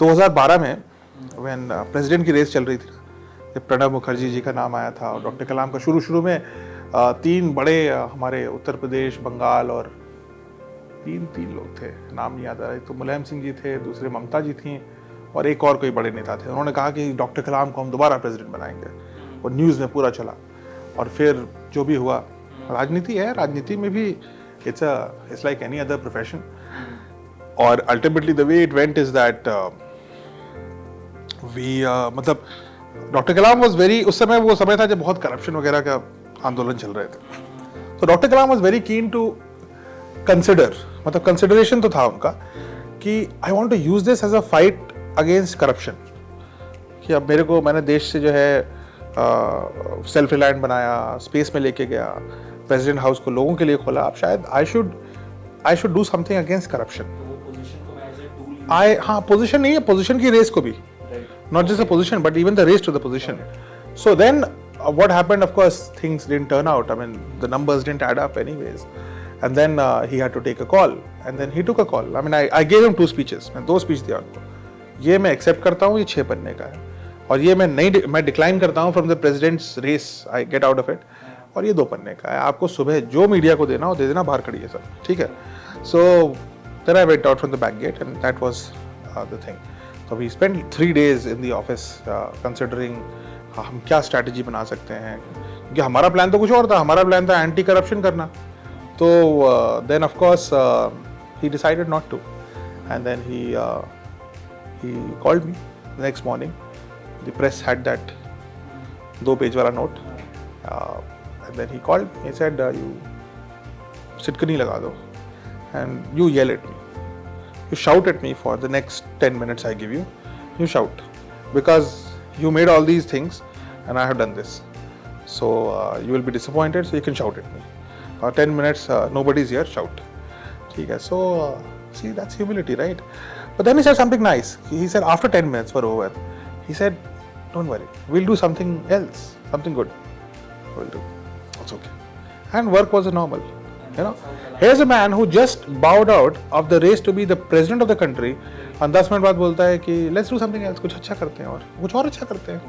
2012 में when president की race चल रही थी, जब प्रणब मुखर्जी जी का नाम आया था और डॉक्टर कलाम का शुरू में 3 बड़े हमारे उत्तर प्रदेश, बंगाल और तीन लोग थे, नाम नहीं याद आ रहा, तो मुलायम सिंह जी थे, दूसरे ममता जी थी और एक और कोई बड़े नेता थे। उन्होंने कहा कि डॉक्टर कलाम को हम दोबारा प्रेसिडेंट बनाएंगे, और न्यूज़ में पूरा चला। और फिर जो भी हुआ, राजनीति है, राजनीति में भी it's like any other profession. और ultimately the way it went is that मतलब डॉक्टर कलाम वाज वेरी, उस समय वो समय था जब बहुत करप्शन वगैरह का आंदोलन चल रहे थे, तो doctor Kalam was very keen to consider, मतलब कंसिडरेशन तो था उनका कि I want to use this as a fight against corruption, कि अब मैंने देश से जो है सेल्फ रिलायंट बनाया, स्पेस में लेके गया, प्रेसिडेंट हाउस को लोगों के लिए खोला, अब शायद I should do something against corruption. हाँ, पोजीशन नहीं है, पोजीशन की रेस को भी, not just a position but even the race to the position. So then what happened, of course things didn't turn out, I mean the numbers didn't add up anyways, and then he had to take a call, and then he took a call. I mean I gave him 2 speeches, मैं 2 speech दिया उनको, ये मैं accept करता हूँ, ये 6 पन्ने का है, और ये मैं डिक्लाइन करता हूँ from the president's race, I get out of it, और ये 2 पन्ने का है, आपको सुबह जो मीडिया को देना हो दे देना, बाहर खड़ी है सब, ठीक है। सो then I went out from the back gate and that was the thing. So we spent 3 days in the office considering हम क्या स्ट्रैटेजी बना सकते हैं, क्योंकि हमारा प्लान तो कुछ और था, हमारा प्लान था एंटी करप्शन करना। तो then of course he decided not to, and then he called me the next morning. The press had that 2 page वाला note, and then he called me. He said you सिटकनी लगा दो and you yell at me. You shout at me for the next 10 minutes I give you. You shout because you made all these things and I have done this. So you will be disappointed, so you can shout at me. 10 minutes, nobody's here, shout. ठीक है, so see, that's humility, right? But then he said something nice. He said after 10 minutes were over, he said, don't worry, we'll do something else, something good. We'll do. It's okay. And work was normal. You know, here's a man who just bowed out of the race to be the president of the country, and 10 minute बाद बोलता है कि let's do something else, कुछ अच्छा करते हैं, और कुछ और अच्छा करते हैं।